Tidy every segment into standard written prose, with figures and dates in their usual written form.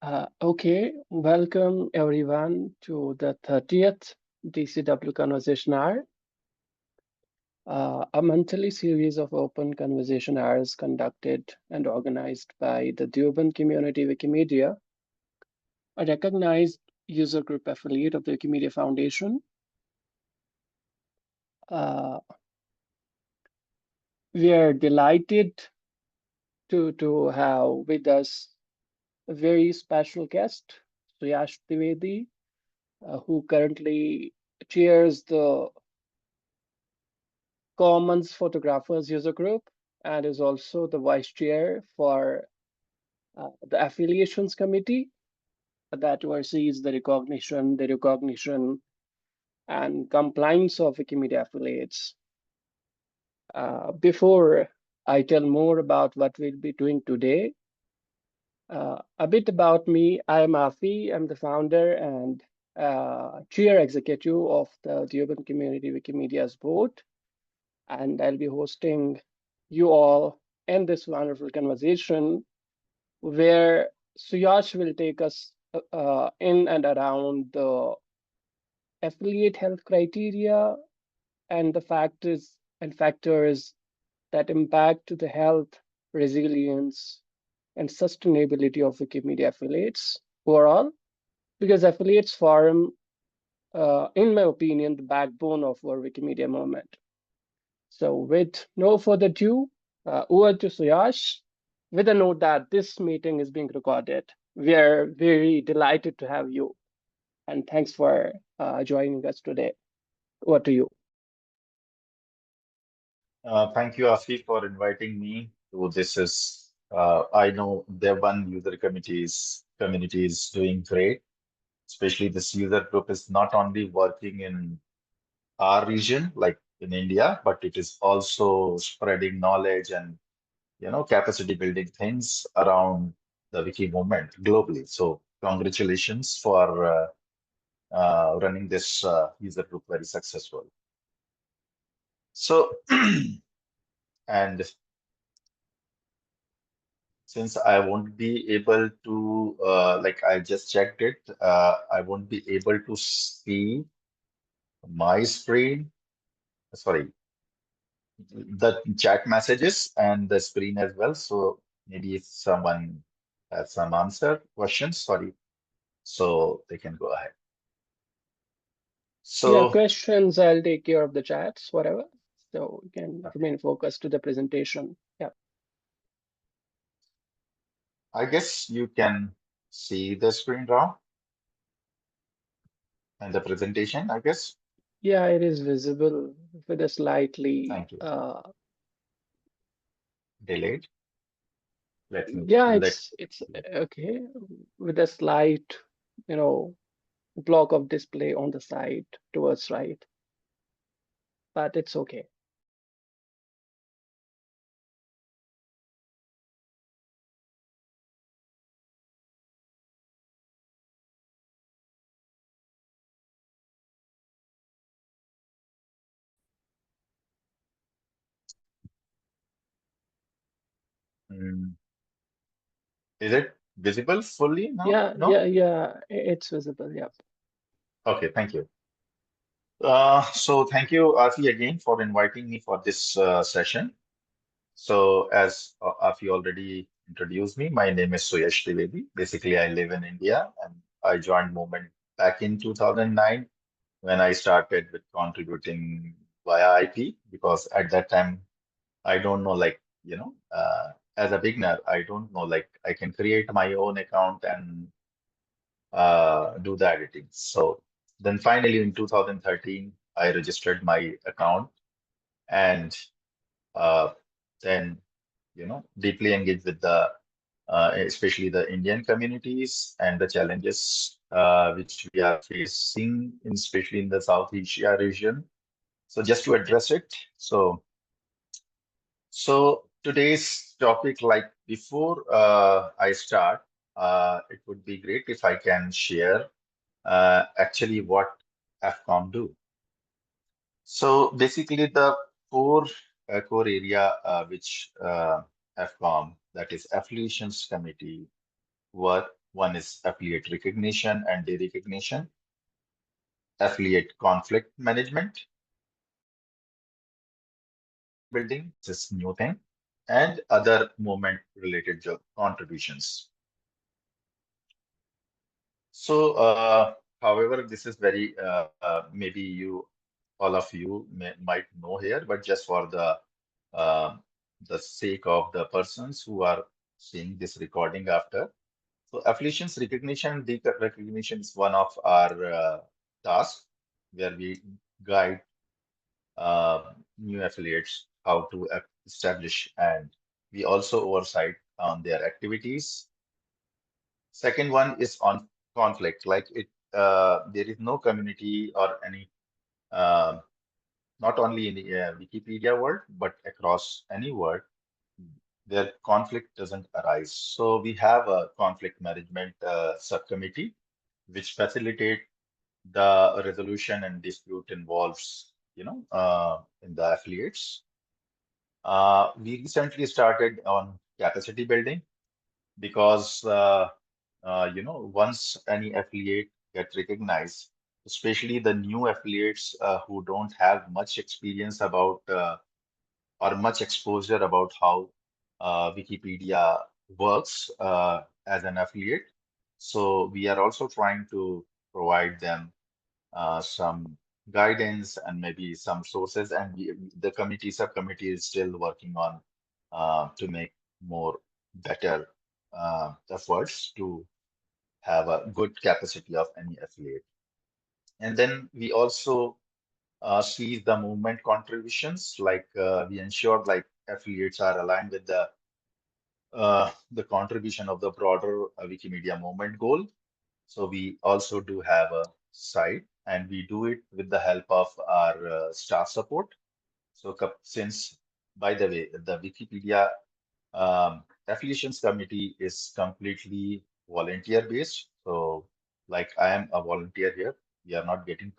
Okay, welcome everyone to the 30th DCW Conversation Hour, a monthly series of open conversation hours conducted and organized by the Deoband community Wikimedia, a recognized user group affiliate of the Wikimedia Foundation. Uh, we are delighted to have with us a very special guest, Suyash Dwivedi, who currently chairs the Commons Photographers User Group and is also the vice chair for the Affiliations Committee that oversees the recognition, and compliance of Wikimedia affiliates. Before I tell more about what we'll be doing today, a bit about me. I'm Afi. I'm the founder and chair executive of the Deoband Community Wikimedia's board, and I'll be hosting you all in this wonderful conversation where Suyash will take us in and around the affiliate health criteria and the factors that impact the health, resilience, and sustainability of Wikimedia affiliates overall, because affiliates form, in my opinion, the backbone of our Wikimedia movement. So with no further ado, over to Suyash, with a note that this meeting is being recorded. We are very delighted to have you, and thanks for joining us today. Over to you. Thank you, Afi, for inviting me to this. I know Deoband user community is doing great. Especially this user group is not only working in our region, like in India, but it is also spreading knowledge and capacity building things around the wiki movement globally. So congratulations for running this user group very successful. So and since I won't be able to, like I just checked it, I won't be able to see my screen, sorry, the chat messages and the screen as well. So maybe if someone has some questions, sorry, so they can go ahead. Yeah, So questions, I'll take care of the chats, whatever. So you can remain focused to the presentation. Yeah. I guess you can see the screen now and the presentation, I guess. Yeah, it is visible with a slightly, Thank you. Delayed. Let me yeah, let. it's okay, with a slight, you know, block of display on the side towards right, but it's okay. Mm, is it visible fully now? Yeah, No? it's visible. Yeah. Okay, thank you. So thank you, Afi, again for inviting me for this session. So as Afi already introduced me, my name is Suyash Dwivedi. Basically, I live in India and I joined movement back in 2009 when I started with contributing via IP because at that time I don't know as a beginner I don't know like I can create my own account and do the editing. So then finally in 2013, I registered my account and uh, then, deeply engaged with especially the Indian communities and the challenges which we are facing, especially in the South Asia region. So just to address it, so today's topic, like before I start, it would be great if I can share actually what AffCom do. So basically, the core core area which AffCom, that is Affiliations Committee, work One is affiliate recognition and derecognition, affiliate conflict management, building, this is new thing, and other movement related contributions. So, however, this is very maybe all of you might know here, but just for uh, the sake of the persons who are seeing this recording after. So, affiliations recognition and recognition is one of our tasks where we guide new affiliates how to establish, and we also oversight on their activities. Second one is on conflict, like there is no community or any, uh, not only in the Wikipedia world, but across any world, their conflict doesn't arise. So we have a conflict management subcommittee, which facilitate the resolution and dispute involves, in the affiliates. We recently started on capacity building because once any affiliate get recognized, especially the new affiliates who don't have much experience about or much exposure about how Wikipedia works as an affiliate. So we are also trying to provide them some guidance and maybe some sources. And the subcommittee is still working on to make more better efforts to have a good capacity of any affiliate. And then we also see the movement contributions, like we ensure like affiliates are aligned with the contribution of the broader Wikimedia movement goal. So we also do have a site, and we do it with the help of our staff support. So since, by the way, the Wikipedia affiliations committee is completely volunteer based. So like I am a volunteer here. We are not getting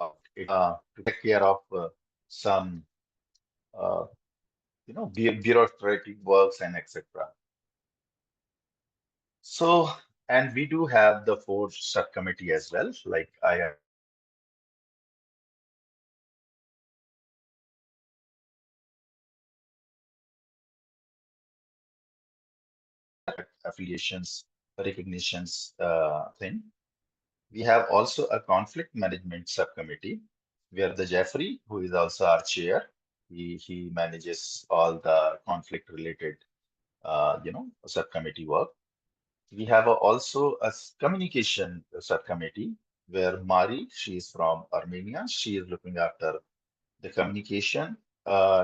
out to take care of some uh, bureaucratic works and etc. So, and we do have the fourth subcommittee as well. Like I am affiliations recognitions thing. We have also a conflict management subcommittee where the Jeffrey, who is also our chair, he manages all the conflict related subcommittee work. We have also a communication subcommittee where Mari, she is from Armenia. She is looking after the communication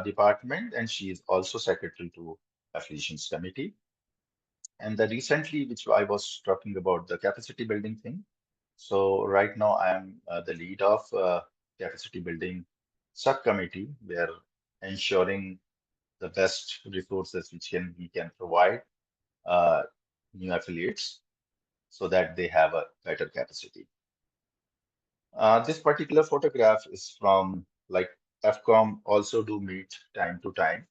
department, and she is also secretary to affiliations committee. And the recently, which I was talking about, the capacity building thing. So right now I am the lead of capacity building subcommittee, where ensuring the best resources which we can provide uh, new affiliates so that they have a better capacity. This particular photograph is from like AffCom also do meet time to time.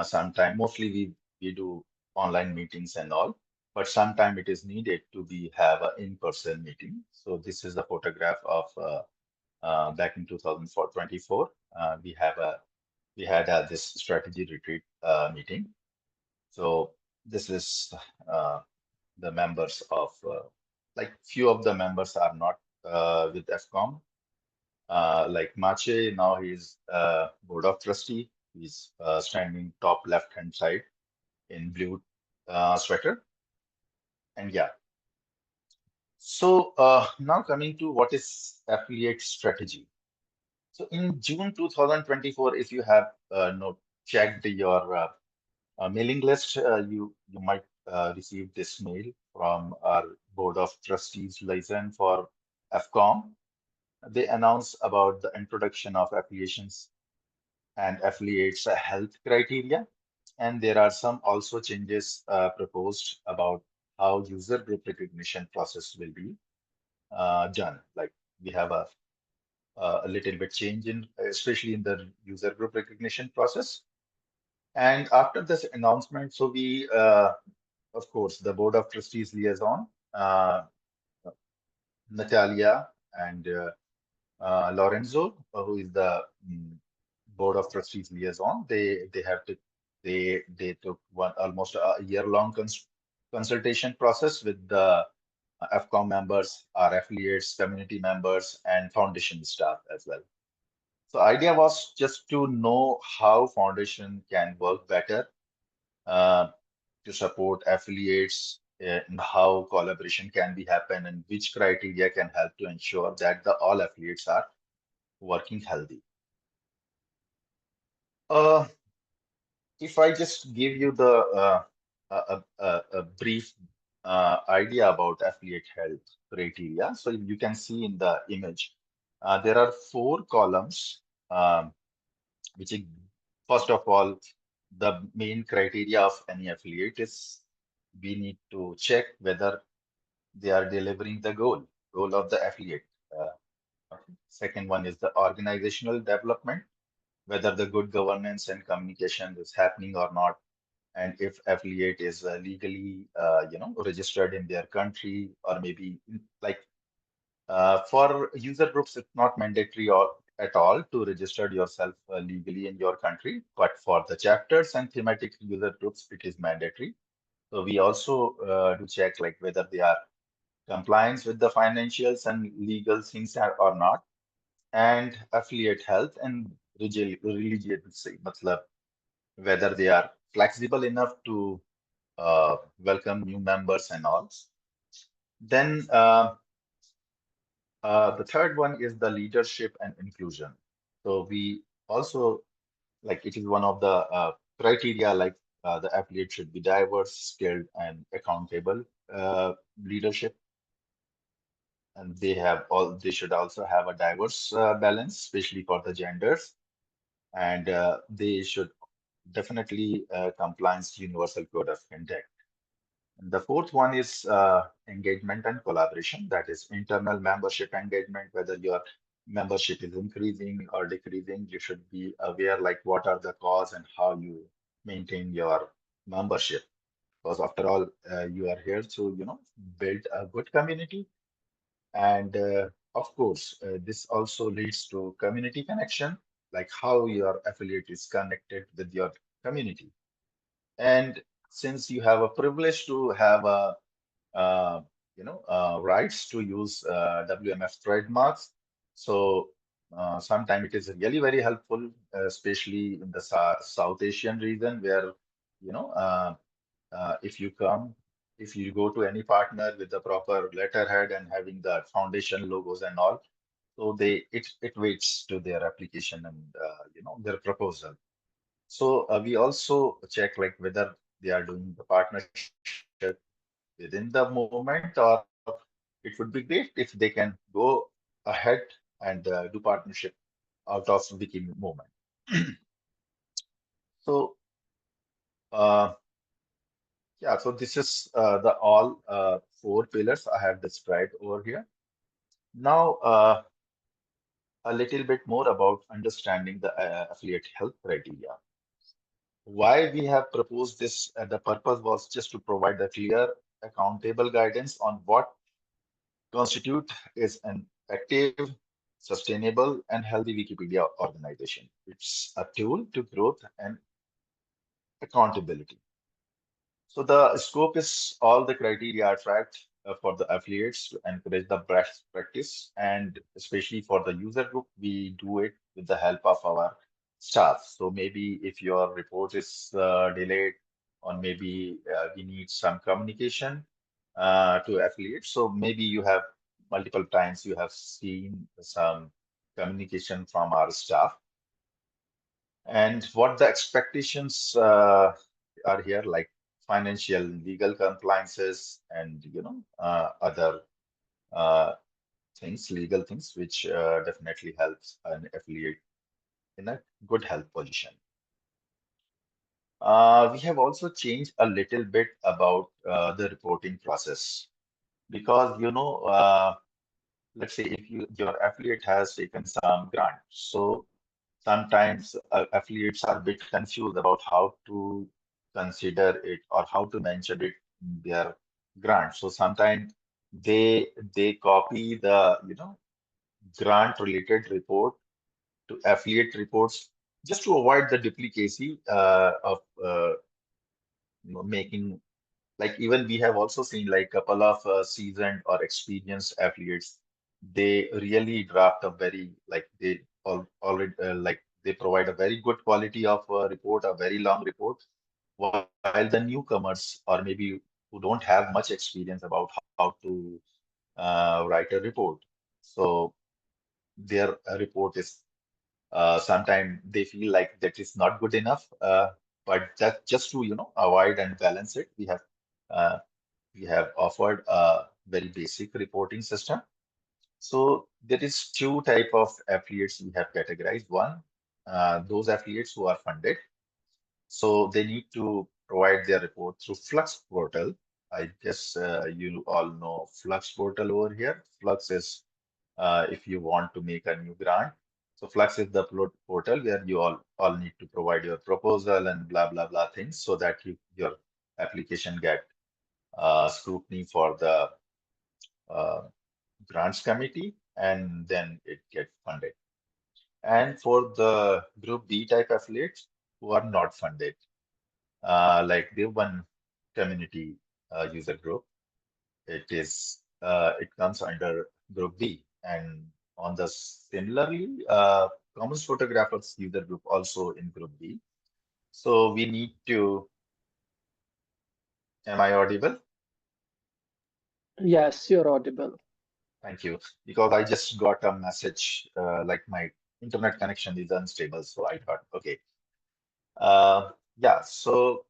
Sometime mostly we do online meetings and all, but sometime it is needed to be have an in-person meeting. So this is the photograph of back in 2024. We had this strategy retreat meeting. So this is the members of like few of the members are not with AffCom. Like Mache, now he's board of trustee. He's standing top left hand side in blue sweater. And yeah, so now coming to what is affiliate strategy. So in June 2024, if you have checked your mailing list, you might receive this mail from our board of trustees liaison for AffCom. They announce about the introduction of affiliations and affiliates health criteria. And there are some also changes proposed about how user group recognition process will be done. Like we have a little bit change in, especially in the user group recognition process. And after this announcement, so we, of course, the Board of Trustees liaison, Natalia and Lorenzo, who is the Board of Trustees liaison, they took one almost a year-long consultation process with the AffCom members, our affiliates, community members, and foundation staff as well. So idea was just to know how foundation can work better uh, to support affiliates and how collaboration can be happen and which criteria can help to ensure that the all affiliates are working healthy. Uh, if I just give you the a brief idea about affiliate health criteria, so you can see in the image, there are four columns, which is first of all, the main criteria of any affiliate is we need to check whether they are delivering the goal of the affiliate. Uh, okay. Second one is the organizational development, whether the good governance and communication is happening or not, and if affiliate is legally, registered in their country, or maybe like for user groups, it's not mandatory or at all to register yourself legally in your country, but for the chapters and thematic user groups, it is mandatory. So we also do check like whether they are compliance with the financials and legal things or not, and affiliate health and religiosity, matlab, whether they are flexible enough to welcome new members and all. Then the third one is the leadership and inclusion. So we also like it is one of the criteria like the affiliate should be diverse, skilled, and accountable leadership, and they should also have a diverse balance, especially for the genders, and they should definitely compliance universal code of conduct. The fourth one is engagement and collaboration. That is internal membership engagement, whether your membership is increasing or decreasing, you should be aware like what are the cause and how you maintain your membership. Because after all, you are here to, build a good community. And of course, this also leads to community connection, like how your affiliate is connected with your community. And since you have a privilege to have a rights to use WMF trademarks. So sometimes it is really very helpful, especially in the South Asian region where, you know, uh, if you come, if you go to any partner with the proper letterhead and having the foundation logos and all, so it waits to their application and their proposal. So we also check like whether they are doing the partnership within the movement, or it would be great if they can go ahead and do partnership out of Wiki movement. So uh, yeah, so this is the all four pillars I have described over here. Now a little bit more about understanding the affiliate health criteria. Why we have proposed this, the purpose was just to provide a clear, accountable guidance on what constitute is an active, sustainable, and healthy Wikipedia organization. It's a tool to growth and accountability. So the scope is all the criteria are tracked for the affiliates to encourage the best practice, and especially for the user group, we do it with the help of our staff. So maybe if your report is delayed, or maybe we need some communication to affiliates. So maybe you have multiple times you have seen some communication from our staff, and what the expectations are here, like financial, legal compliances, and other uh, things, legal things, which definitely helps an affiliate in a good health position. We have also changed a little bit about the reporting process because, let's say if your affiliate has taken some grant, so sometimes affiliates are a bit confused about how to consider it or how to mention it in their grant. So sometimes they copy the grant related report to affiliate reports just to avoid the duplicacy of making, like, even we have also seen like couple of seasoned or experienced affiliates, they really draft a very, like, they already like they provide a very good quality of report, a very long report, while the newcomers or maybe who don't have much experience about how to write a report, so their report is sometimes they feel like that is not good enough. But that just to avoid and balance it, uh, we have offered a very basic reporting system. So there is two type of affiliates we have categorized. One, those affiliates who are funded. So they need to provide their report through Flux portal. I guess you all know Flux portal over here. Flux is if you want to make a new grant. So Flux is the portal where you all need to provide your proposal and blah blah blah things so that your application get scrutiny for the uh, grants committee, and then it get funded. And for the group B type affiliates who are not funded, like the one community user group, it comes under group B. And on the similarly, commons photographers user group also in group B. So we need to, am I audible? Yes, you're audible. Thank you. Because I just got a message, like my internet connection is unstable. So I thought, okay. Yeah, so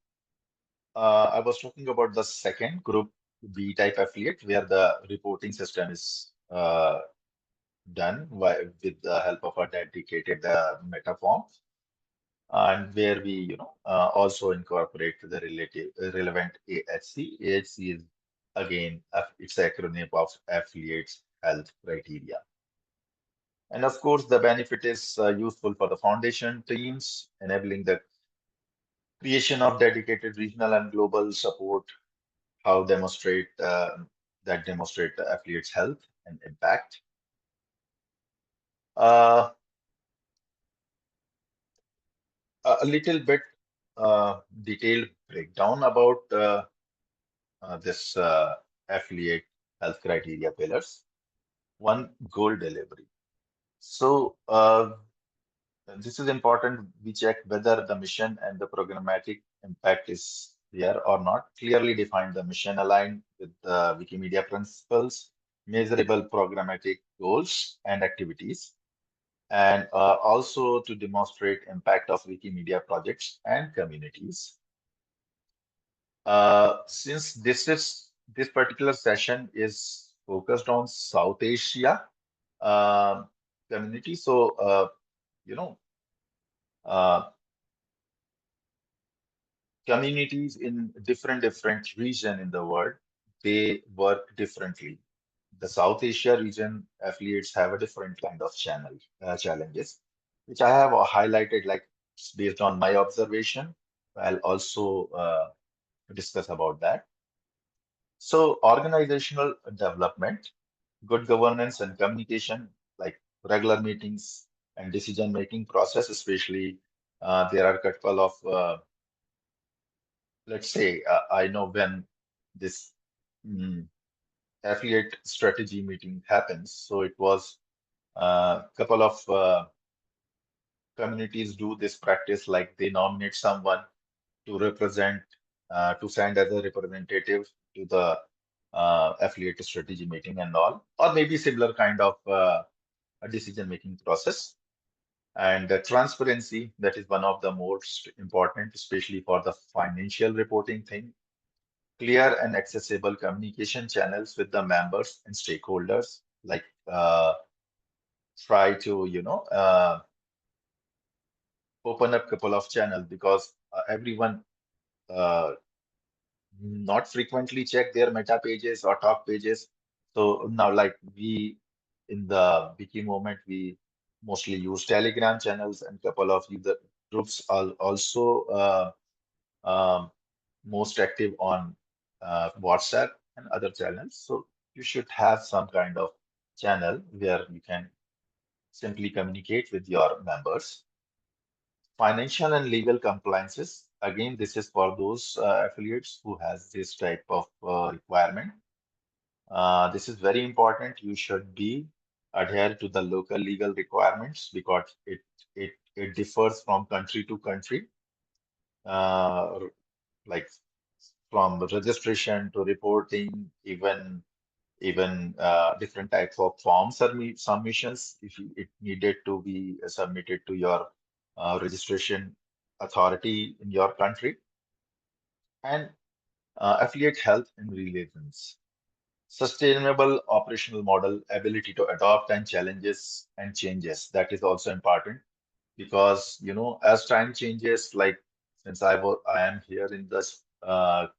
I was talking about the second group B type affiliate where the reporting system is done with the help of a dedicated meta form, and where we also incorporate the relevant AHC. AHC is again it's an acronym of affiliates health criteria. And of course, the benefit is useful for the foundation teams, enabling the creation of dedicated regional and global support, how demonstrate the affiliates' health and impact. Uh, a little bit detailed breakdown about this affiliate health criteria pillars. One, goal delivery. So this is important. We check whether the mission and the programmatic impact is there or not. Clearly define the mission aligned with the Wikimedia principles, measurable programmatic goals and activities, and also to demonstrate impact of Wikimedia projects and communities. Since this particular session is focused on South Asia uh, community, so you know. Uh, Communities in different region in the world, they work differently. The South Asia region affiliates have a different kind of challenges, which I have highlighted, like based on my observation. I'll also discuss about that. So organizational development, good governance and communication, like regular meetings and decision-making process, especially there are a couple of let's say I know when this mm, affiliate strategy meeting happens. So it was a couple of communities do this practice, like they nominate someone to represent, to send as a representative to the affiliate strategy meeting and all, or maybe similar kind of a decision-making process. And transparency, that is one of the most important, especially for the financial reporting thing. Clear and accessible communication channels with the members and stakeholders, like try to open up couple of channels, because everyone uh, not frequently check their meta pages or talk pages. So now, like we in the wiki movement, we mostly use Telegram channels and couple of user groups are also um, most active on WhatsApp and other channels. So you should have some kind of channel where you can simply communicate with your members. Financial and legal compliances. Again, this is for those affiliates who has this type of requirement. This is very important. You should be adhere to the local legal requirements because it differs from country to country. Uh, like from registration to reporting, even different types of form submissions if it needed to be submitted to your registration authority in your country, and affiliate health and relations. Sustainable operational model, ability to adopt and challenges and changes. That is also important because as time changes, like since I am here in the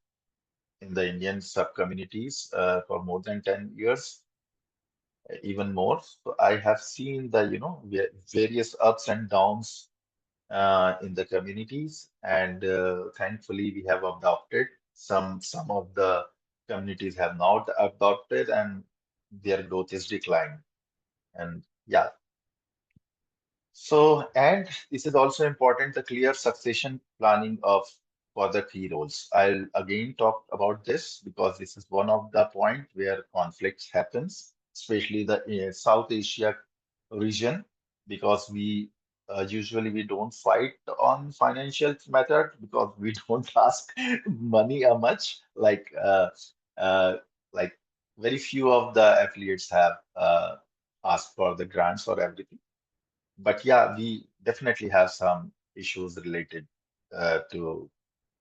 Indian sub communities for more than 10 years, even more. So I have seen the various ups and downs in the communities, and thankfully we have adopted some of the communities have not adopted, and their growth is declining. And yeah, so, and this is also important, the clear succession planning of for the key roles. I'll again talk about this because this is one of the point where conflicts happens, especially the South Asia region, because usually we don't fight on financial method because we don't ask money much. Uh, like very few of the affiliates have asked for the grants or everything, but yeah, we definitely have some issues related to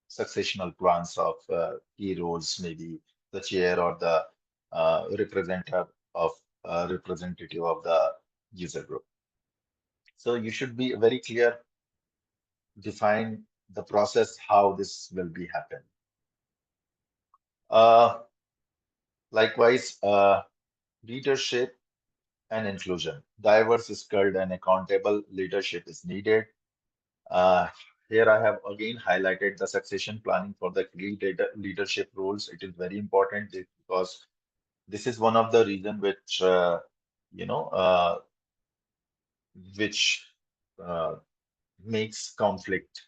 successional plans of key roles, maybe the chair or the representative of the user group. So you should be very clear, define the process, how this will be happen. Uh, Likewise, leadership and inclusion. Diverse, skilled, and accountable leadership is needed. Uh, Here I have again highlighted the succession planning for the key leadership roles. It is very important because this is one of the reason which you know uh, which uh, makes conflict.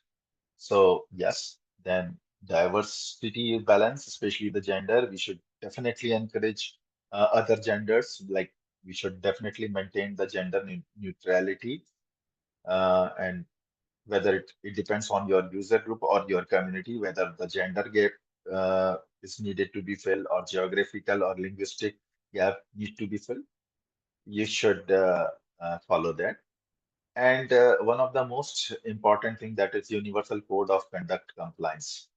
So yes, then diversity balance, especially the gender, we should definitely encourage other genders. Like we should definitely maintain the gender neutrality, and whether it depends on your user group or your community, whether the gender gap is needed to be filled or geographical or linguistic gap need to be filled. You should follow that. And one of the most important thing that is universal code of conduct compliance,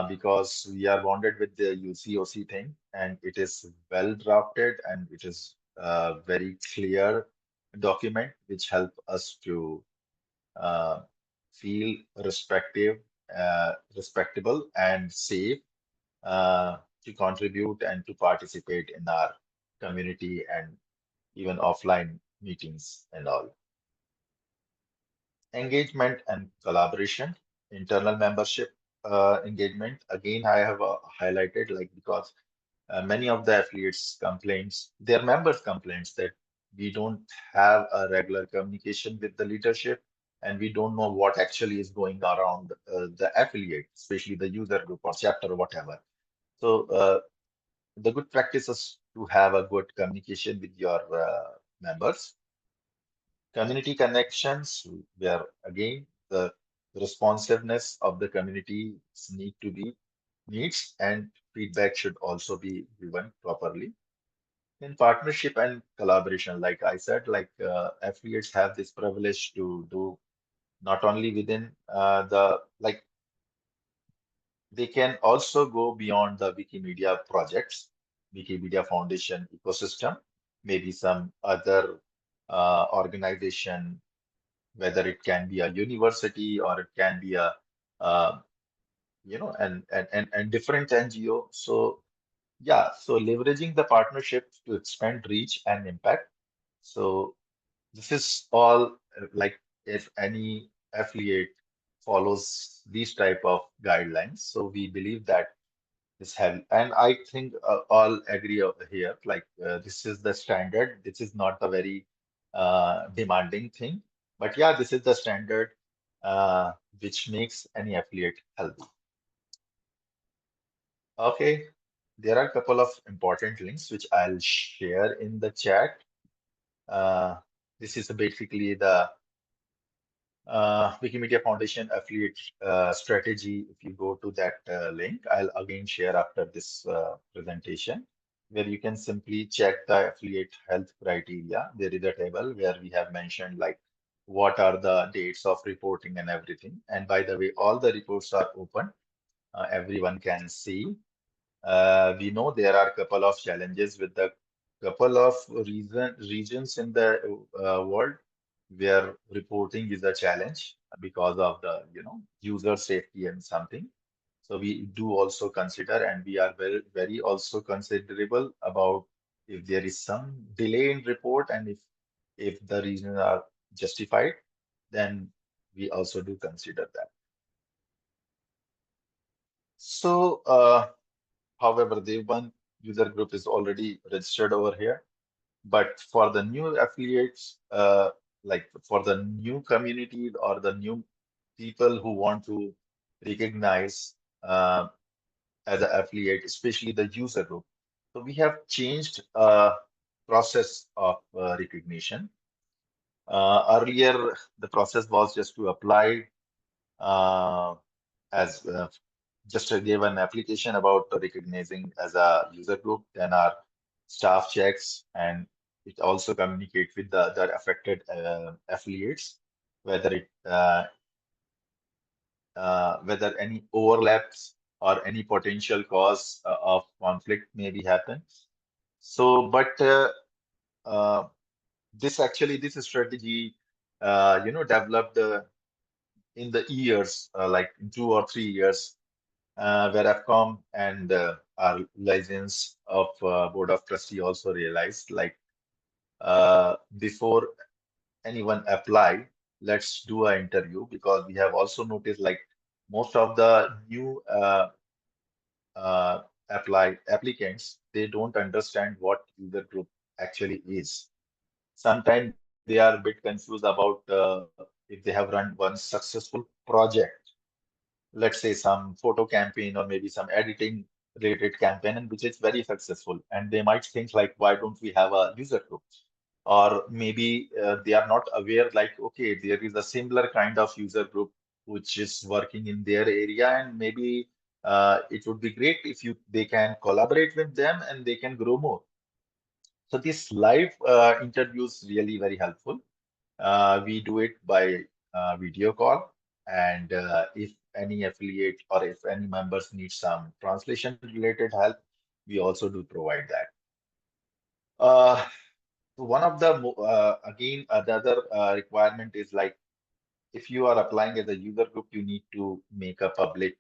because we are bonded with the UCOC thing, and it is well drafted and it is a very clear document which help us to uh, feel respectable and safe to contribute and to participate in our community and even offline meetings and all. Engagement and collaboration, internal membership engagement. Again, I have highlighted like because many of the affiliates complaints, their members complaints that we don't have a regular communication with the leadership and we don't know what actually is going around the affiliate, especially the user group or chapter or whatever. So the good practice is to have a good communication with your members. Community connections, where again the responsiveness of the community need to be needs and feedback should also be given properly. In partnership and collaboration, like I said, like affiliates have this privilege to do not only within the like they can also go beyond the Wikimedia projects, Wikimedia Foundation ecosystem, maybe some other organization, whether it can be a university or it can be a uh, and different NGO. So yeah, so leveraging the partnership to expand reach and impact. So this is all like if any affiliate follows these type of guidelines. So we believe that this have, and I think all agree over here, like this is the standard. This is not a very demanding thing, but yeah, this is the standard uh, which makes any affiliate healthy. Okay, there are a couple of important links which I'll share in the chat. Uh, this is basically the Wikimedia Foundation affiliate strategy. If you go to that link, I'll again share after this presentation, where you can simply check the affiliate health criteria. There is a table where we have mentioned like what are the dates of reporting and everything. And by the way, all the reports are open. Everyone can see. We know there are a couple of challenges with the couple of regions in the world where reporting is a challenge because of the user safety and something. So we do also consider, and we are very also considerable about if there is some delay in report, and if the reasons are justified, then we also do consider that. So however, the one user group is already registered over here. But for the new affiliates, like for the new communities or the new people who want to recognize as an affiliate, especially the user group. So we have changed process of recognition. Earlier, the process was just to apply uh, as just gave an application about recognizing as a user group, then our staff checks and it also communicate with the other affected affiliates, whether whether any overlaps or any potential cause of conflict maybe happen. So, but uh, this strategy, developed in the years, like in 2 or 3 years, where AffCom and our license of Board of Trustee also realized, like before anyone apply, let's do an interview, because we have also noticed like most of the new uh, applicants, they don't understand what user group actually is. Sometimes they are a bit confused about if they have run one successful project, let's say some photo campaign or maybe some editing related campaign, and which is very successful, and they might think like, why don't we have a user group? Or maybe they are not aware like, okay, there is a similar kind of user group which is working in their area, and maybe it would be great if they can collaborate with them and they can grow more. So this live interviews really very helpful. We do it by video call, and if any affiliate or if any members need some translation related help, we also do provide that. Uh, one of the again the other requirement is like, if you are applying as a user group, you need to make a public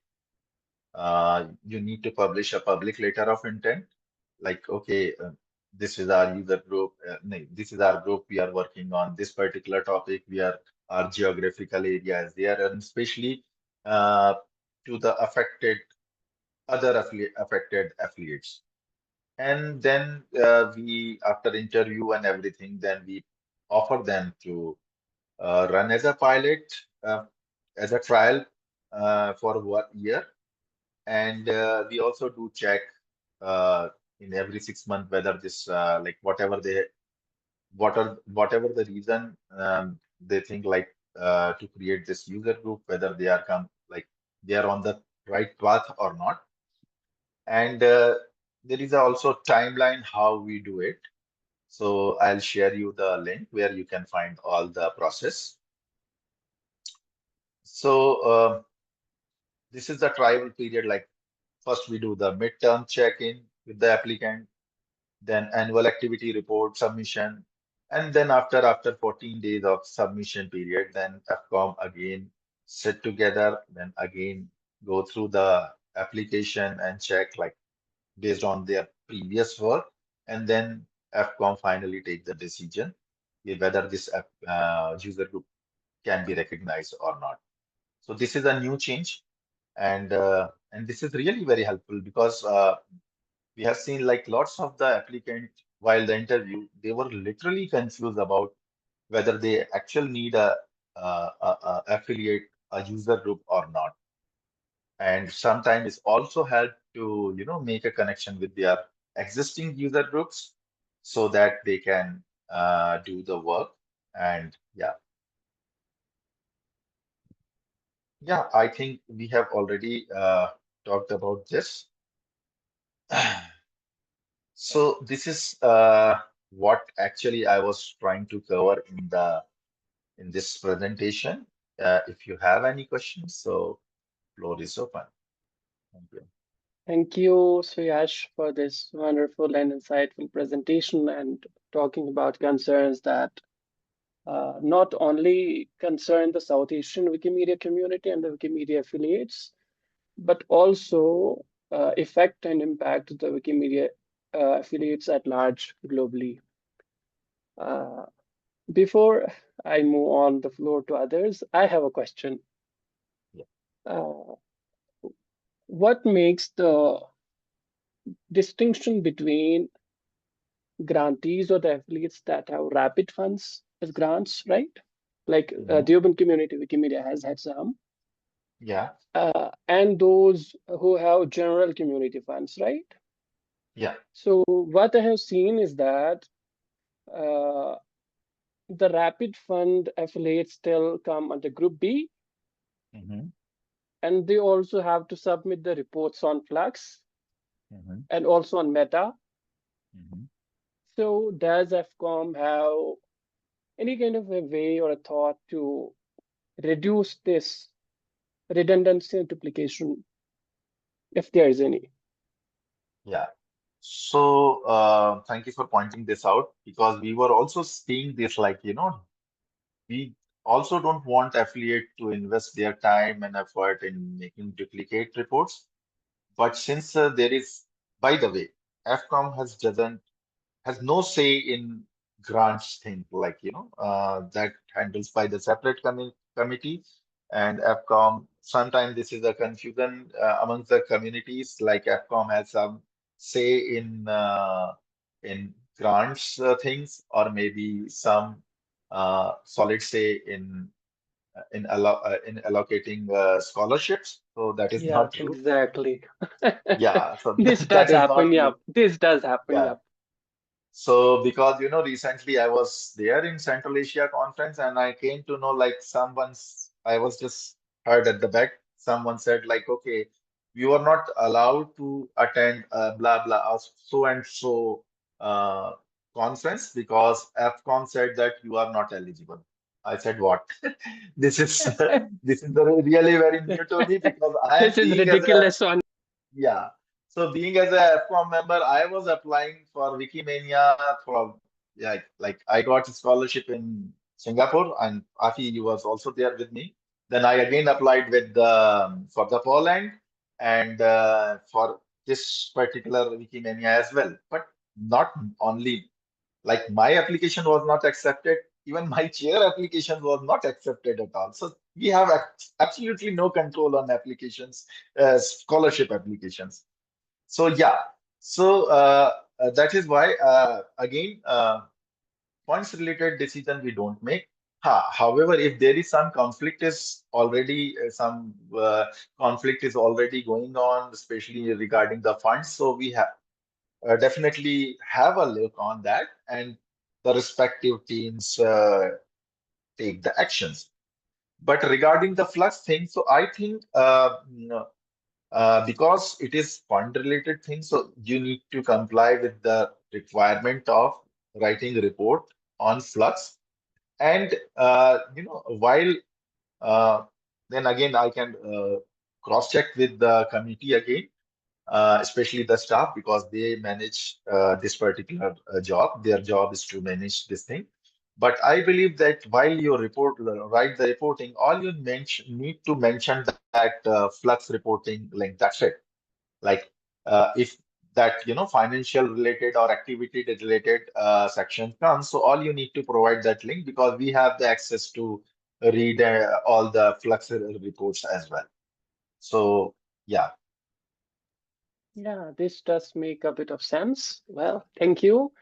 you need to publish a public letter of intent, like, okay, this is our user group, no, this is our group, we are working on this particular topic, we are, our geographical area is there, and especially uh, to the affected affiliates. And then we, after interview and everything, then we offer them to run as a pilot, uh, as a trial for 1 year. And we also do check uh, in every 6 months whether this, like whatever the reason they think like to create this user group, whether they are like they are on the right path or not. And there is also timeline how we do it. So I'll share you the link where you can find all the process. So this is the trial period. Like, first we do the midterm check-in with the applicant, then annual activity report submission, and then after 14 days of submission period, then AffCom again sit together, then again go through the application and check like based on their previous work, and then AffCom finally take the decision whether this user group can be recognized or not. So this is a new change, and this is really very helpful because we have seen like lots of the applicant while the interview they were literally confused about whether they actually need a affiliate a user group or not, and sometimes it's also help to make a connection with their existing user groups so that they can do the work. And yeah, I think we have already talked about this. So this is what actually I was trying to cover in this presentation. If you have any questions, so floor is open. Thank you. Thank you, Suyash, for this wonderful and insightful presentation and talking about concerns that not only concern the South Asian Wikimedia community and the Wikimedia affiliates, but also affect and impact the Wikimedia affiliates at large globally. Uh, Before I move on the floor to others, I have a question. Yeah. Uh, what makes the distinction between grantees or the affiliates that have rapid funds as grants, right? Like Mhm. Deoband Community Wikimedia has had some, Yeah. and those who have general community funds, right? Yeah. So what I have seen is that uh, the rapid fund affiliates still come under Group B, Hmm. and they also have to submit the reports on Flux Hmm. and also on Meta. Hmm. So does AffCom have any kind of a way or a thought to reduce this redundancy and duplication, if there is any? Yeah. So thank you for pointing this out because we were also seeing this like, we also don't want affiliate to invest their time and effort in making duplicate reports. But since there is, by the way, AffCom has no say in grants thing, like that handles by the separate committee. And AffCom, sometimes this is a confusion among the communities, like AffCom has some say in grants things, or maybe some solid say in allocating scholarships. So that is Yeah, not true. exactly. Yeah, so This that does is happen. not Yeah, true. this does happen. Yeah. Yeah. So because recently I was there in Central Asia conference and I came to know like I was just heard at the back, someone said like, okay, you are not allowed to attend blah blah so and so uh, conference because AffCom said that you are not eligible. I said what? This is this is really very new to me because I This am is being as a ridiculous on. yeah. So being as a AffCom member, I was applying for Wikimania for like I got a scholarship in Singapore and Afi you was also there with me. Then I again applied with for the Poland and for this particular Wikimania as well. But not only like my application was not accepted, even my chair application was not accepted at all. So we have absolutely no control on applications, scholarship applications. So yeah, so that is why again points related decision we don't make. However, if there is some conflict is already some conflict is already going on, especially regarding the funds, so we have definitely have a look on that, and the respective teams take the actions. But regarding the flux thing, so I think because it is fund related thing, so you need to comply with the requirement of writing a report on flux. And while then again I can cross check with the committee again, especially the staff because they manage this particular job. Their job is to manage this thing. But I believe that while you write the reporting, all you need to mention that Flux reporting link. That's it. Like if that financial related or activity related section comes, so all you need to provide that link because we have the access to read all the Flux reports as well. So yeah. Yeah, this does make a bit of sense. Well, thank you.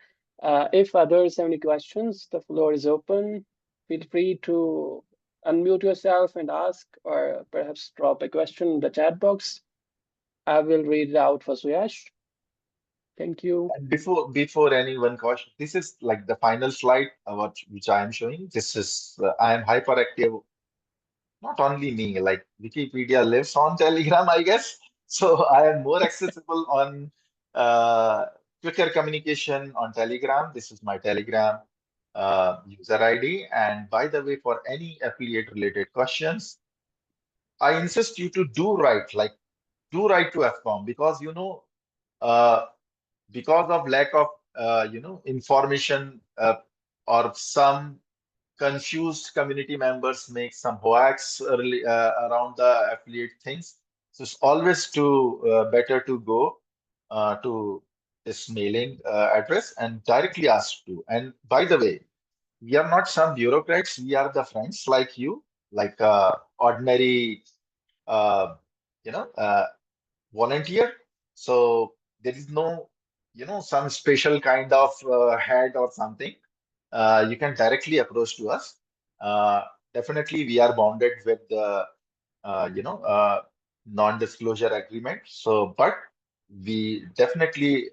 If others have any questions, the floor is open. Feel free to unmute yourself and ask, or perhaps drop a question in the chat box. I will read it out for Suyash. Thank you. And before anyone question, this is like the final slide which I am showing. This is I am hyperactive. Not only me, like Wikipedia lives on Telegram, I guess. So I am more accessible on uh, quicker communication on Telegram. This is my Telegram user ID. And by the way, for any affiliate related questions, I insist you to do write to AffCom because uh, because of lack of information or some confused community members make some hoax around the affiliate things. So it's always to better to go to this mailing address and directly ask to. And by the way, we are not some bureaucrats. We are the friends like you, like ordinary, uh, you know, uh, volunteer. So there is no, some special kind of head or something. You can directly approach to us. Uh, Definitely, we are bounded with the, non-disclosure agreement. So, but we definitely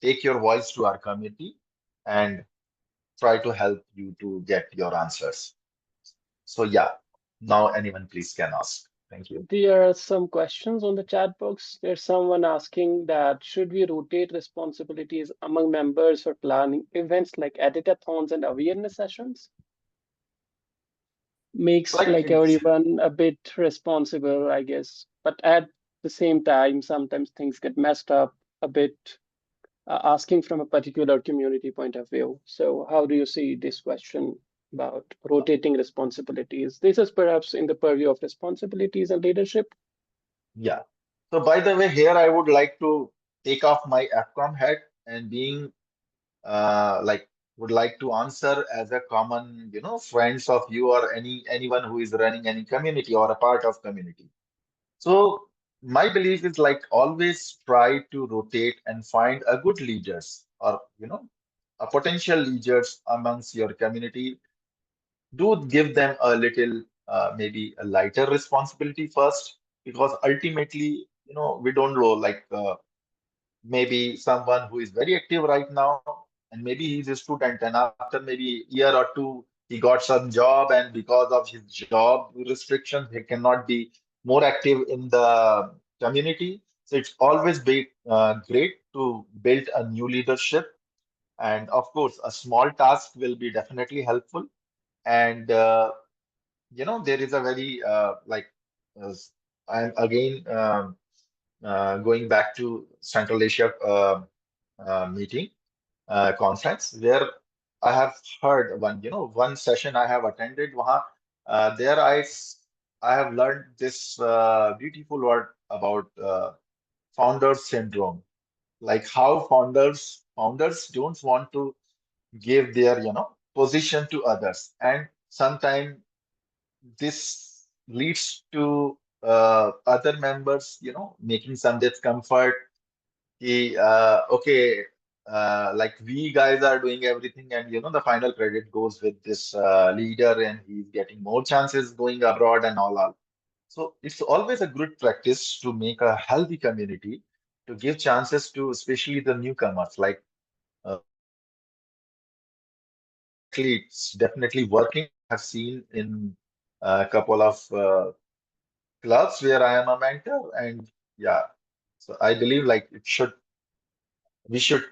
take your voice to our committee and try to help you to get your answers. So, yeah, now anyone please can ask. Thank you. There are some questions on the chat box. There's someone asking that should we rotate responsibilities among members for planning events like editathons and awareness sessions? Makes Like like everyone a bit responsible, I guess. But at the same time, sometimes things get messed up a bit, asking from a particular community point of view. So, how do you see this question about rotating responsibilities? This is perhaps in the purview of responsibilities and leadership. yeah. So by the way, here I would like to take off my AffCom hat and being like would like to answer as a common, friends of you or anyone who is running any community or a part of community. So my belief is like always try to rotate and find a good leaders or a potential leaders amongst your community. Do give them a little maybe a lighter responsibility first because ultimately we don't know like maybe someone who is very active right now and maybe he's a student and after maybe year or two he got some job and because of his job restrictions he cannot be more active in the community. So it's always great to build a new leadership, and of course a small task will be definitely helpful. And there is a very uh, I'm again going back to Central Asia meeting conference where I have heard one session I have attended. There I have learned this beautiful word about founder syndrome, like how founders don't want to give their position to others, and sometimes this leads to other members making some discomfort. Okay, like we guys are doing everything, and the final credit goes with this leader, and he's getting more chances going abroad and all. So it's always a good practice to make a healthy community, to give chances to especially the newcomers. Like exactly, it's definitely working. I have seen in a couple of clubs where I am a mentor, and yeah, so I believe like we should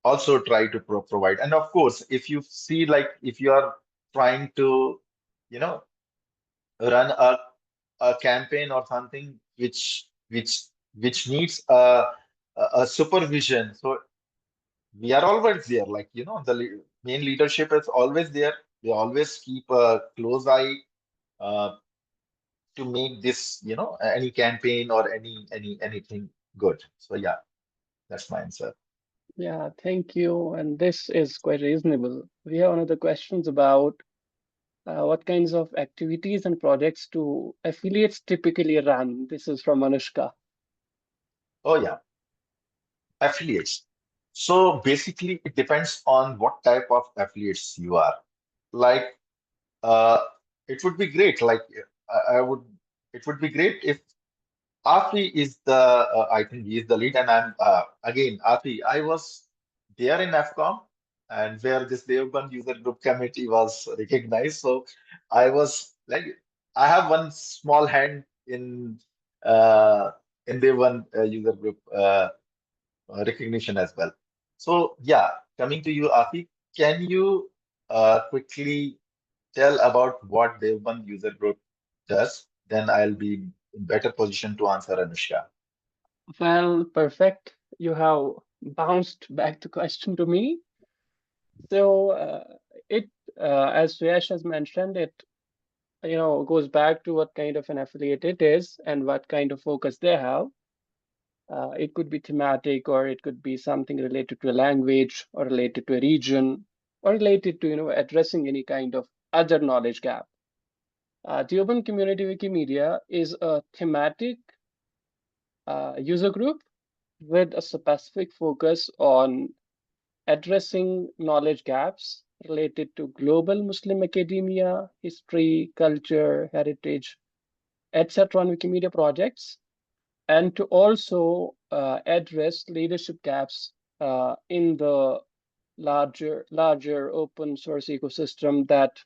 also try to provide. And of course, if you see like if you are trying to, you know, run a campaign or something which needs a supervision, so we are always there, like the main leadership is always there. They always keep a close eye uh, to make this, any campaign or anything good. So yeah, that's my answer. Yeah, thank you. And this is quite reasonable. We have another questions about what kinds of activities and projects do affiliates typically run? This is from Anushka. Oh yeah, affiliates. So basically, it depends on what type of affiliates you are. Like, uh, it would be great. Like, I would. It would be great if Afi is the, I think he is the lead, and I'm again Afi. I was there in AffCom, and where this Deoband user group committee was recognized. So I was like, I have one small hand uh, in Deoband user group recognition as well. So yeah, coming to you, Afi, can you quickly tell about what Deoband user group does? Then I'll be in better position to answer Anushka. Well, perfect. You have bounced back the question to me. So it, as Suyash has mentioned, it goes back to what kind of an affiliate it is and what kind of focus they have. It could be thematic, or it could be something related to a language, or related to a region, or related to addressing any kind of other knowledge gap. The Open Community Wikimedia is a thematic user group with a specific focus on addressing knowledge gaps related to global Muslim academia, history, culture, heritage, etc. on Wikimedia projects, and to also address leadership gaps in the larger open source ecosystem that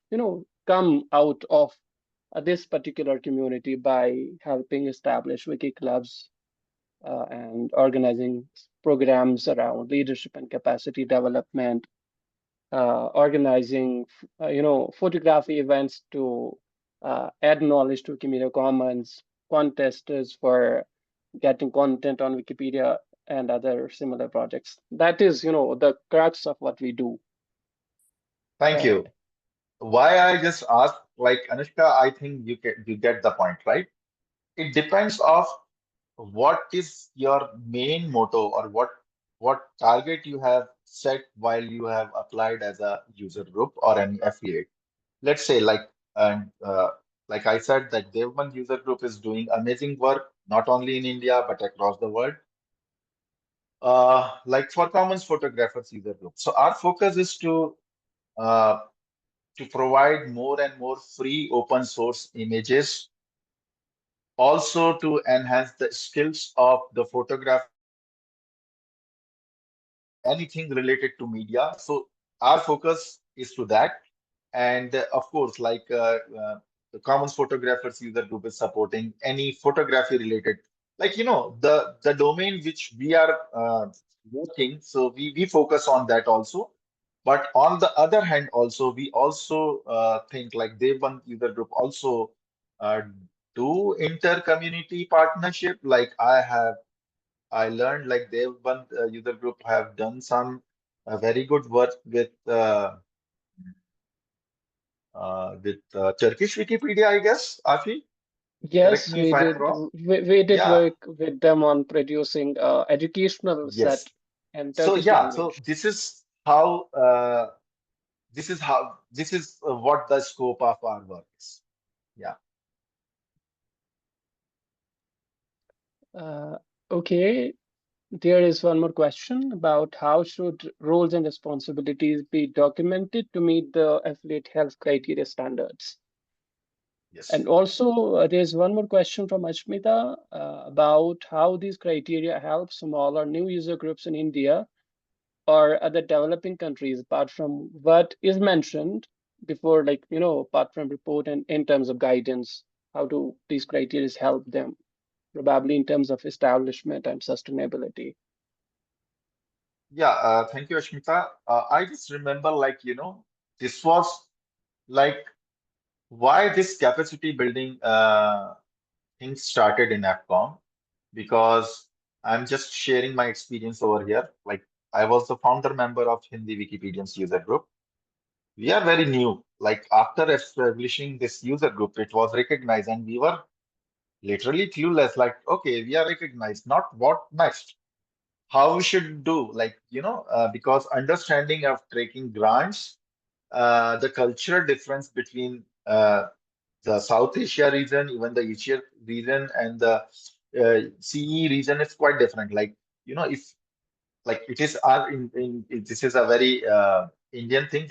come out of this particular community by helping establish wiki clubs and organizing programs around leadership and capacity development, organizing photography events to add knowledge to Wikimedia Commons, contests for getting content on Wikipedia and other similar projects. That is, the crux of what we do. Thank Uh, you. Why I just asked, like Anushka, I think you get the point, right? It depends of what is your main motto or what target you have set while you have applied as a user group or an affiliate. Let's say and like I said that Devban user group is doing amazing work not only in India but across the world. Like for Commons Photographers user group. So our focus is uh, to provide more and more free open source images, also to enhance the skills of the photographers or anything related to media. So our focus is to that. And of course, the Commons Photographers user group is supporting any photography related, like the domain which we are working. So we focus on that also. But on the other hand, also we also think like Devan user group also uh, do inter-community partnership. Like I learned like Devan user group have done some very good work with Turkish Wikipedia, I guess. Afi, correct yes, me if I'm wrong. we did Yeah, work with them on producing educational set yes. in So Turkish yeah, so language. this is what the scope of our work is. Yeah. Uh, okay, there is one more question about how should roles and responsibilities be documented to meet the affiliate health criteria standards. And Yes. also, there's one more question from Ashmita about how these criteria help small or new user groups in India or other developing countries, apart from what is mentioned before, like, apart from report and in terms of guidance, how do these criteria help them, probably in terms of establishment and sustainability? Yeah. Thank you, Ashmita. I just remember, like, this was like why this capacity building thing started in AffCom, because I'm just sharing my experience over here. Like, I was the founder member of Hindi Wikipedians user group. we are very new. Like after establishing this user group, it was recognized, and we were literally clueless. Like, okay, we are recognized. Not what next? How we should do? Like, because understanding of tracking grants, the cultural difference between the South Asia region, even the Asia region, and the CE region is quite different. Like, if like it is our this is a very Indian thing.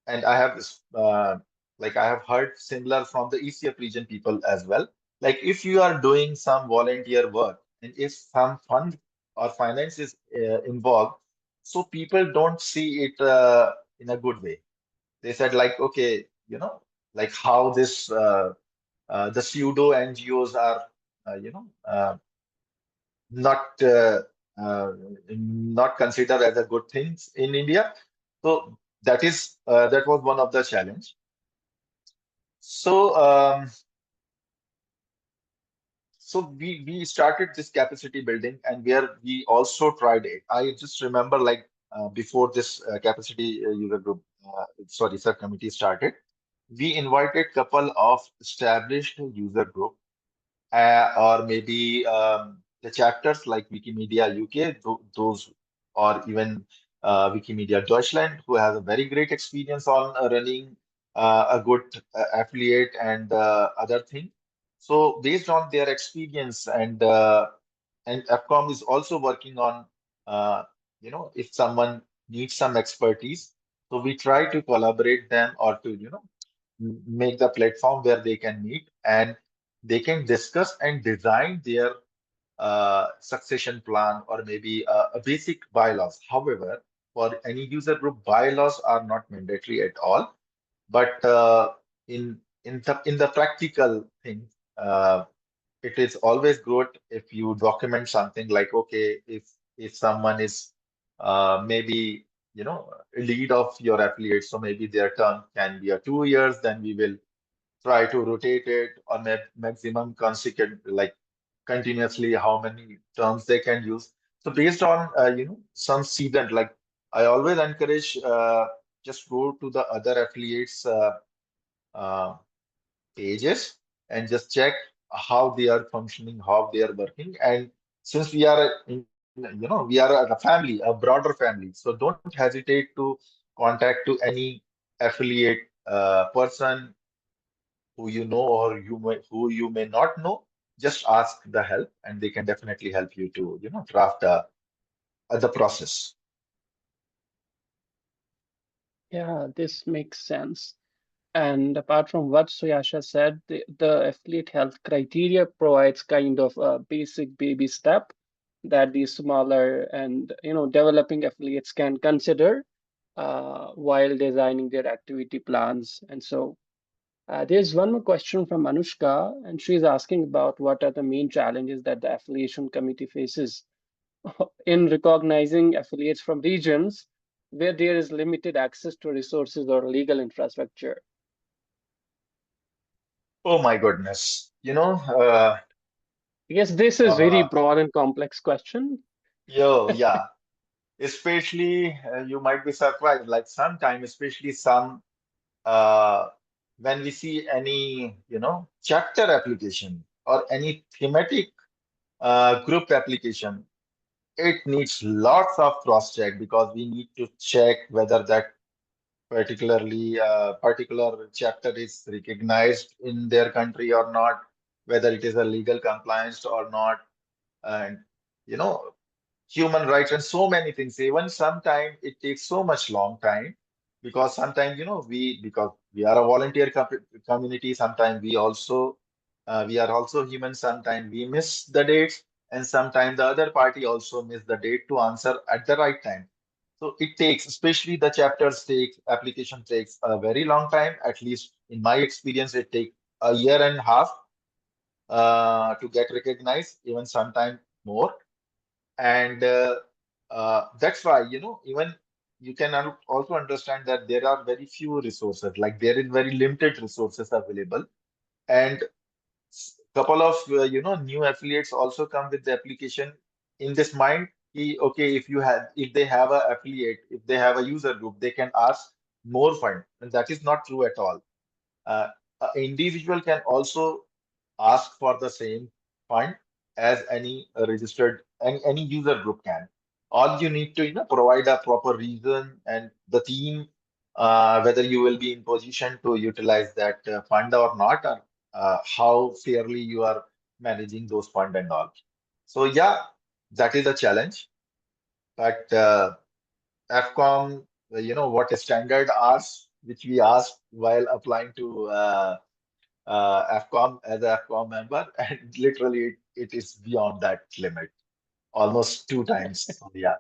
And I have I have heard similar from the ECF region people as well. Like if you are doing some volunteer work and if some fund or finance is involved, so people don't see it in a good way. They said like, okay, like how this the pseudo NGOs are, not not considered as a good things in India. So that was one of the challenge. So we started this capacity building, and where we also tried it. I just remember like before this capacity user group, sorry, subcommittee started, we invited couple of established user group, or maybe the chapters like Wikimedia UK, those, or even Wikimedia Deutschland, who has a very great experience on running a good affiliate and other thing. So based on their experience, and AffCom is also working on, if someone needs some expertise, so we try to collaborate them, or to make the platform where they can meet and they can discuss and design their succession plan, or maybe a basic bylaws. However, for any user group, bylaws are not mandatory at all. But in the practical thing, it is always good if you document something like, okay, if someone is maybe lead of your affiliate, so maybe their term can be a 2 years, then we will try to rotate it, or maximum consequent, like continuously how many terms they can use. So based on some season, like I always encourage, just go to the other affiliates uh, pages and just check how they are functioning, how they are working. And since we are a family, a broader family, so don't hesitate to contact to any affiliate person who you know, or who you may not know. Just ask the help, and they can definitely help you to draft the process. Yeah, this makes sense. And apart from what Suyasha said, the affiliate health criteria provides kind of a basic baby step that these smaller and developing affiliates can consider while designing their activity plans. And so there's one more question from Anushka, and she's asking about what are the main challenges that the affiliation committee faces in recognizing affiliates from regions where there is limited access to resources or legal infrastructure. Oh my goodness. Yes, this is very Uh, broad and complex question. yeah. Especially, you might be surprised, like sometime, especially uh, when we see any, chapter application or any thematic group application, it needs lots of cross check, because we need to check whether that particular chapter is recognized in their country or not, whether it is a legal compliance or not, and you know human rights and so many things. Even sometimes it takes so much long time, because sometimes because we are a volunteer community. Sometimes we are also human. Sometimes we miss the dates, and sometimes the other party also miss the date to answer at the right time. So it takes, especially the chapters takes, application takes a very long time. At least in my experience, it takes a year and a half to get recognized, even sometime more. And that's why, even you can also understand that there are very few resources, like there is very limited resources available. And couple of new affiliates also come with the application in this mind. Okay, if they have a affiliate, if they have a user group, they can ask. more fund, and that is not true at all. Uh, an individual can also ask for the same fund as any registered any user group can. All you need to provide a proper reason and the team, whether you will be in position to utilize that fund or not, or how fairly you are managing those fund and all. So yeah, that is a challenge. But AffCom, what standard ask which we asked while applying to AffCom as a AffCom member, and literally it is beyond that limit, almost two times. So yeah,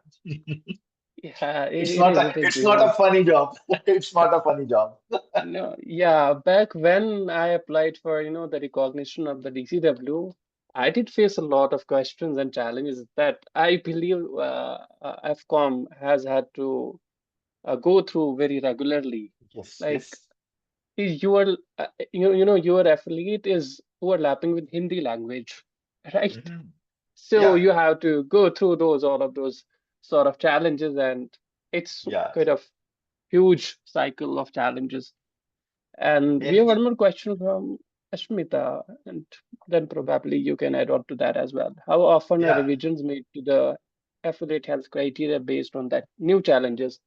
Yeah, it's it not is. a It is it's not a beyond. funny job. It's not a funny job. No, yeah, back when I applied for, the recognition of the DCW, I did face a lot of questions and challenges that I believe AffCom has had to go through very regularly. Yes, Like yes. your, your affiliate is overlapping with Hindi language, right? Mhm. So Yeah, you have to go through all of those sort of challenges, and it's yeah. kind of huge cycle of challenges. And we have And one more question from Ashmita, and then probably you can add on to that as well. How often are yeah, revisions made to the affiliate health criteria based on that new challenges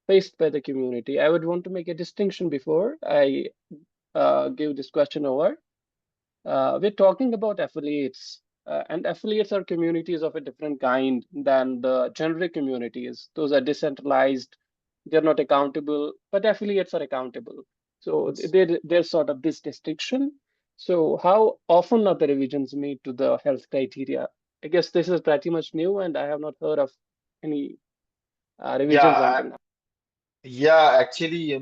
faced by the community? I would want to make a distinction before I give this question over. We're talking about affiliates, and affiliates are communities of a different kind than the generic communities. Those are decentralized, they're not accountable, but affiliates are accountable. So yes. there's sort of this distinction. So how often are the revisions made to the health criteria? I guess this is pretty much new, and I have not heard of any revisions Yeah, until now. yeah. Actually,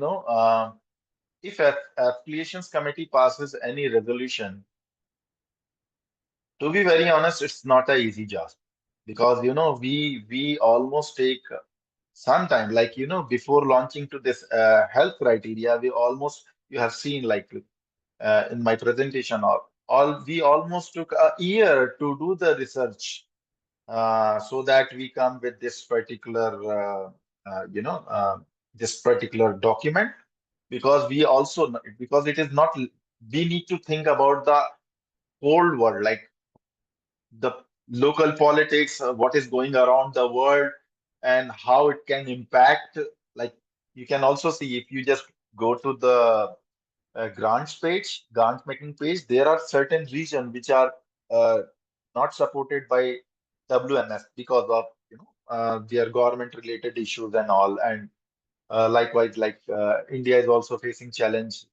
if Affiliations Committee passes any resolution, to be very honest, it's not a easy job because we almost take some time. Like before launching to this health criteria, you have seen like in my presentation, all we almost took a year to do the research so that we come with this particular this particular document because because it is not we need to think about the whole world, like the local politics, what is going around the world, and how it can impact. Like you can also see if you just go to the grant making page, there are certain regions which are uh, not supported by WMF because of their government related issues and all. And likewise, like India is also facing challenge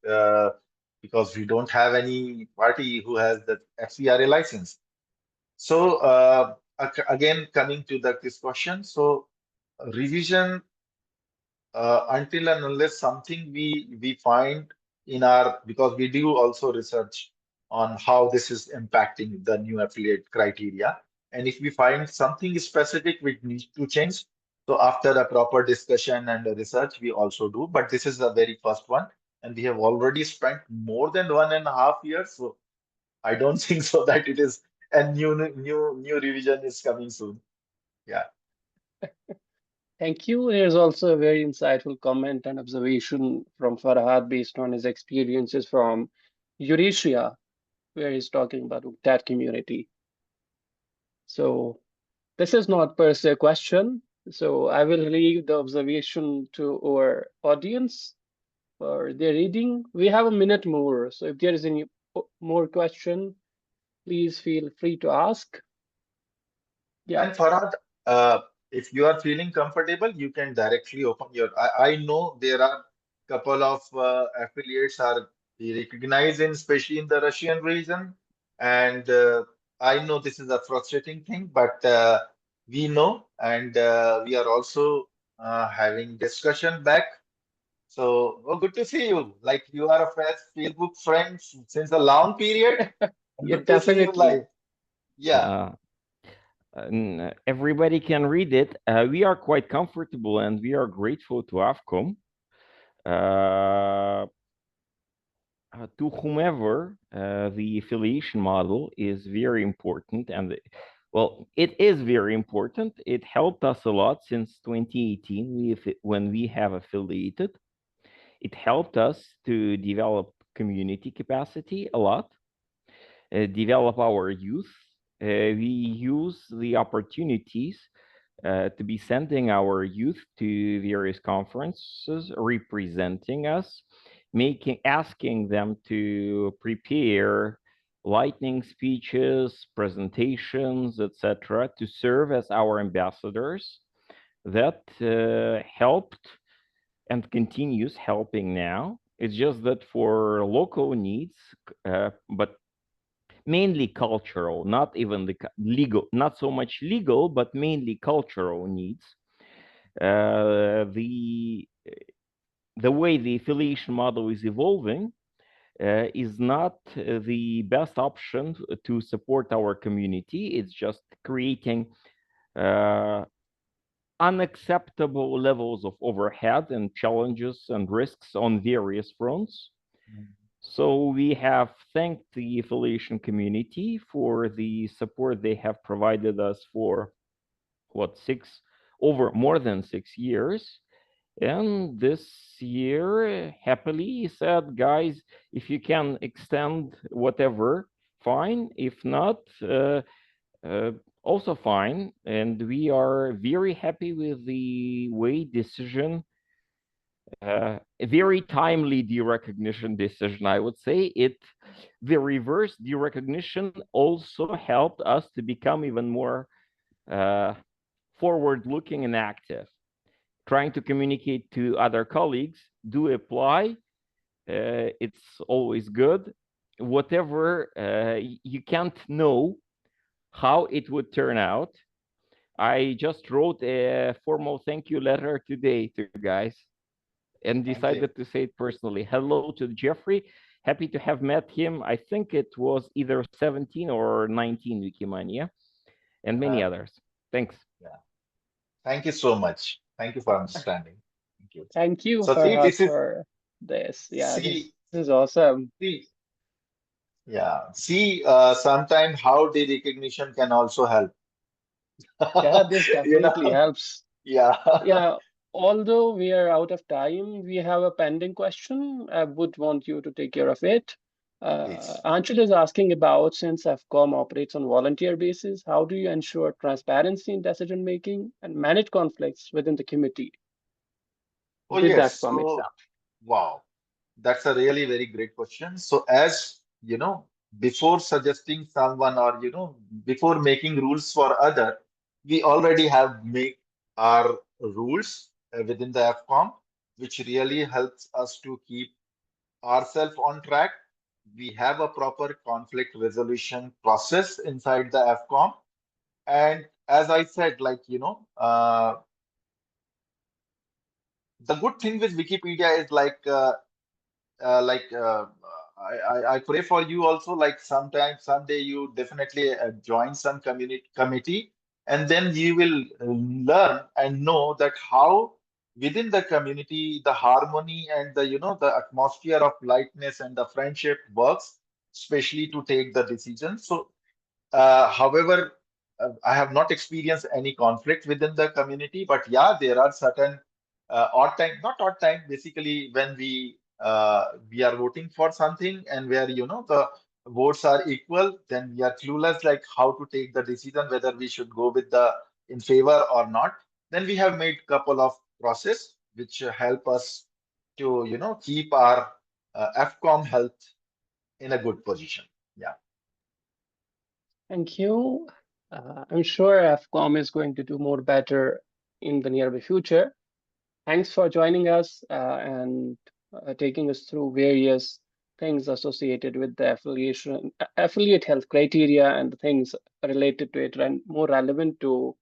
because we don't have any party who has the FCRA license. So again, coming to this question, so revision until and unless something we find in our because we do also research on how this is impacting the new affiliate criteria, and if we find something specific which needs to change, so after a proper discussion and a research, we also do. But this is the very first one, and we have already spent more than 1.5 years. So I don't think so that it is a new revision is coming soon. Yeah. Thank you. Here's also a very insightful comment and observation from Farhad based on his experiences from Eurasia, where he's talking about that community. So this is not per se a question. So I will leave the observation to our audience for their reading. We have a minute more. So if there is any more question, please feel free to ask. Yeah. And Farhad, uh, if you are feeling comfortable, you can directly open your. I know there are couple of affiliates are recognized in, especially in the Russian region, and I know this is a frustrating thing, but we know, and we are also having discussion back. So, oh, good to see you. Like you are a Facebook friend since a long period, and Yeah, good to see you definitely. live. Yeah. Uh, Everybody can read it. We are quite comfortable and we are grateful to AFCOM, uh, to whomever. The affiliation model is very important, and well, it is very important. It helped us a lot since 2018 when we have affiliated. It helped us to develop community capacity a lot, develop our youth. We use the opportunities to be sending our youth to various conferences, representing us, asking them to prepare lightning speeches, presentations, etc., to serve as our ambassadors. That helped and continues helping now. It's just that for local needs, but mainly cultural, not even the legal, not so much legal, but mainly cultural needs. The way the affiliation model is evolving is not the best option to support our community. It's just creating unacceptable levels of overhead and challenges and risks on various fronts. So we have thanked the affiliation community for the support they have provided us for more than 6 years. And this year, happily said, guys, if you can extend whatever, fine. If not, also fine. And we are very happy with the way decision, a very timely derecognition decision, I would say. The reverse derecognition also helped us to become even more forward-looking and active, trying to communicate to other colleagues, do apply. It's always good. Whatever, you can't know how it would turn out. I just wrote a formal thank you letter today to you guys and decided to say it personally. Hello to Jeffrey. Happy to have met him. I think it was either 17 or 19 Wikimania, and many others. Thanks. Yeah. Thank you so much. Thank you for understanding. Thank you. Thank you, So see, Farhad, this is for this. Yeah, this see is awesome. see yeah. See, sometimes how the recognition can also help. Yeah, this You definitely know, helps. yeah. Yeah, although we are out of time, we have a pending question. I would want you to take care of it. Please. Anshul is asking about, since AffCom operates on volunteer basis, how do you ensure transparency in decision making and manage conflicts within the committee Oh with yes. AffCom So itself? wow. That's a really very great question. So as you know, before suggesting someone or before making rules for other, we already have make our rules within the AffCom, which really helps us to keep ourselves on track. We have a proper conflict resolution process inside the AffCom. And as I said, the good thing with Wikipedia is like I pray for you also, like sometime someday you definitely join some committee, and then you will learn and know that how within the community the harmony and the atmosphere of lightness and the friendship works, especially to take the decision. So however, I have not experienced any conflict within the community, but yeah, there are certain odd time, not odd time, basically when we are voting for something and where the votes are equal, then we are clueless like how to take the decision whether we should go with the in favor or not. Then we have made couple of process which help us to keep our AffCom health in a good position. Yeah. Thank you. I'm sure AffCom is going to do more better in the near future. Thanks for joining us and taking us through various things associated with the affiliate health criteria and the things related to it and more relevant to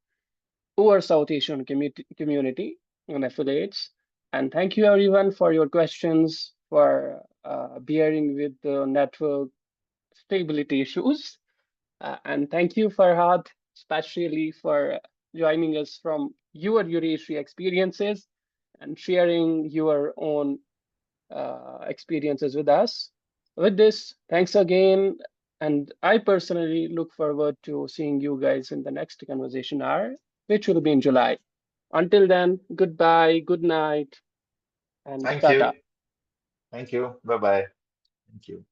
our South Asian community and affiliates. And thank you everyone for your questions, for bearing with the network stability issues. And thank you, Farhad, especially for joining us from your Eurasia experiences and sharing your own experiences with us. With this, thanks again. And I personally look forward to seeing you guys in the next conversation hour, which will be in July. Until then, goodbye, good night, and Thank tata. you. Thank you. Bye-bye. Thank you.